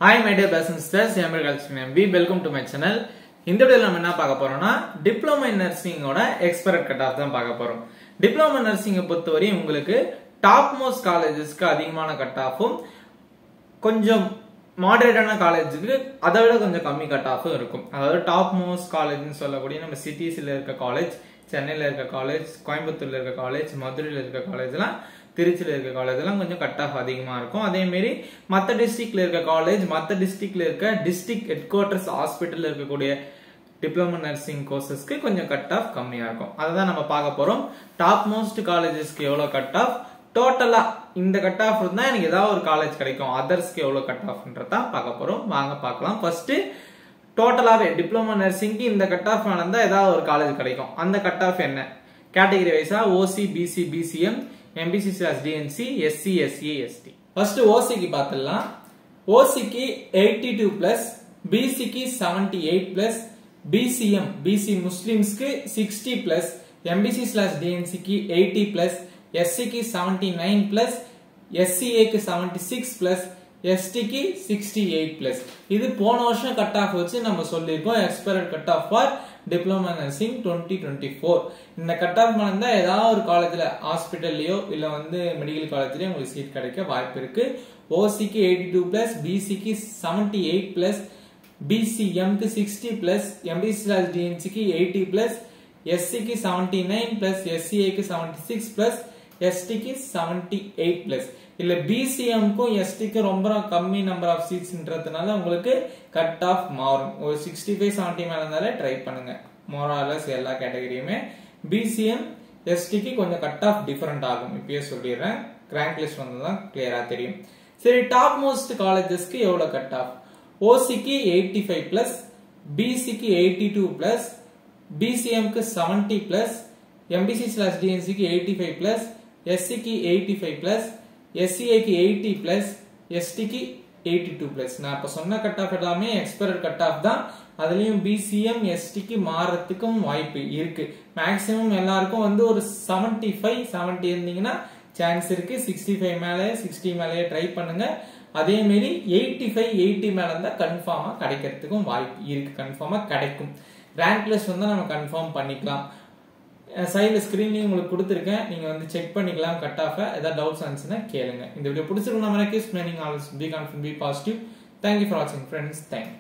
Hi my dear brothers and sisters, I am Kalshin. Welcome to my channel. இந்த வீடியோல நம்ம என்ன பார்க்க போறோம்னா டிப்ளோமா இன் நர்சிங்கோட எக்ஸ்பெர்ட் கட் ஆஃப் தான் பார்க்க போறோம். டிப்ளோமா நர்சிங்கை பொறுத்தவரை உங்களுக்கு டாப் மோஸ்ட் காலேஜஸ்க்கு அதிகமான கட் ஆஃபும் கொஞ்சம் மாடரேட்டான காலேஜுக்கு அதை விட கொஞ்சம் கம்மி கட் ஆஃபும் இருக்கும். அதாவது டாப் மோஸ்ட் காலேஜ்னு சொல்லக்கூடிய நம்ம சிட்டிஸ்ல இருக்க காலேஜ், சென்னையில இருக்க காலேஜ், கோயம்புத்தூர்ல இருக்க காலேஜ், மதுரையில இருக்க காலேஜ்லாம், திருச்சியில இருக்க காலேஜ் எல்லாம் கொஞ்சம் கட் ஆஃப் அதிகமா இருக்கும். அதே மாதிரி மற்ற டிஸ்ட்ரிக்ட்ல இருக்க காலேஜ், மற்ற டிஸ்ட்ரிக்ட்ல இருக்க டிஸ்ட்ரிக்ட் ஹெட் குவார்டர்ஸ் ஹாஸ்பிட்டல்ல இருக்கக்கூடிய டிப்ளமோ நர்சிங் கோர்சஸ்க்கு கொஞ்சம் கட் ஆஃப் கம்மியா இருக்கும். அதான் நம்ம பார்க்க போறோம். டாப் மோஸ்ட் காலேஜஸ்க்கு எவ்வளவு கட் ஆஃப், டோட்டலா இந்த கட் ஆஃப் இருந்தா எனக்கு ஏதாவது ஒரு காலேஜ் கிடைக்கும், அதர்ஸ்க்கு எவ்வளவு கட் ஆஃப்ன்றதா பார்க்க போறோம். வாங்க பார்க்கலாம். ஃபர்ஸ்ட் டோட்டலாவே டிப்ளமோ நர்சிங்க்கு இந்த கட் ஆஃப் இருந்தா ஏதாவது ஒரு காலேஜ் கிடைக்கும். அந்த கட் ஆஃப் என்ன? கேட்டகரி வைஸா OC, BC, BCM, MBC/DNC, SC, SE, ST. First ஓசிக்கு பார்த்துடலாம். ஓசிக்கு 82 பிளஸ், பிசிக்கு 78 பிளஸ், பிசிஎம் பிசி முஸ்லிம்ஸ்க்கு 60 பிளஸ், MBC/DNCக்கு 80 பிளஸ், SCக்கு 79 பிளஸ், SCAக்கு 76 பிளஸ், STக்கு 68 பிளஸ். இது போன வருஷம் கட் ஆஃப் வச்சு நம்ம சொல்லியிருக்கோம். Expected cut off for diploma nursing 2024. இந்த கட் ஆஃப் இருந்தா ஏதாவது ஒரு காலேஜ்ல ஹாஸ்பிட்டல்லயோ இல்ல மெடிக்கல் காலேஜ்லயோ உங்களுக்கு சீட் கிடைக்க வாய்ப்பு இருக்கு. ஓசிக்கு 82 பிளஸ், பிசிக்கு 78 பிளஸ், பிசிஎம்க்கு 60 பிளஸ், MBC/DNCக்கு 80 பிளஸ், SCக்கு 79 பிளஸ், SCAக்கு 76 பிளஸ், STக்கு 78 பிளஸ். இல்ல பிசிஎம்க்கும் எஸ்டிக்கும் ரொம்ப கம்மி நம்பர் ஆஃப் சீட்ஸ்ன்றதுனால உங்களுக்கு கட் ஆஃப் மாறும். ஒரு 65-70 மேல இருந்தாலே ட்ரை பண்ணுங்க. மோராலஸ் எல்லா கேட்டகரியுமே பிசிஎம் எஸ்டிக்கு கொஞ்சம் கட் ஆஃப் டிஃபரெண்ட் ஆகும். இப்பயே சொல்லிடுறேன், ரேங்க் லிஸ்ட் வந்ததுதான் கிளியரா தெரியும். சரி, டாப் மோஸ்ட் காலேஜஸ்க்கு எவ்வளவு கட் ஆஃப்? ஓசிக்கு 85 பிளஸ், பிசிக்கு 82 பிளஸ், பிசிஎம்க்கு 70 பிளஸ், MBC/DNCக்கு 85 பிளஸ், SCக்கு 85 பிளஸ், SCAக்கு 80 பிளஸ், STக்கு 82 பிளஸ். நான் இப்ப சொன்ன கட் ஆஃப் எல்லாமே எக்ஸ்பெக்டட் கட் ஆஃப் தான். அதுலயும் பிசிஎம் எஸ்டிக்கு மாறதுக்கும் வாய்ப்பு இருக்கு. மேக்ஸிமம் எல்லாருக்கும் ஒரு 75-70 இருந்தீங்கன்னா சான்ஸ் இருக்கு. 65 மேலே 60 மேலேயே ட்ரை பண்ணுங்க. அதே மாதிரி 85-80 மேல இருந்தா கன்ஃபார்மா கிடைக்கிறதுக்கும் வாய்ப்பு இருக்கு. கன்ஃபார்மா கிடைக்கும். ரேங்க் லிஸ்ட் நம்ம கன்ஃபார்ம் பண்ணிக்கலாம். சைடுல ஸ்கிரீன்லயும் உங்களுக்கு கொடுத்துருக்கேன், நீங்க செக் பண்ணிக்கலாம் கட் ஆஃப். ஏதாவது டவுட்ஸ் இருந்துச்சுன்னா கேளுங்க. இந்த வீடியோ பிடிச்சிருந்தா be confident, be positive. Thank you for வாட்சிங் ஃப்ரெண்ட்ஸ். தேங்க்யூ.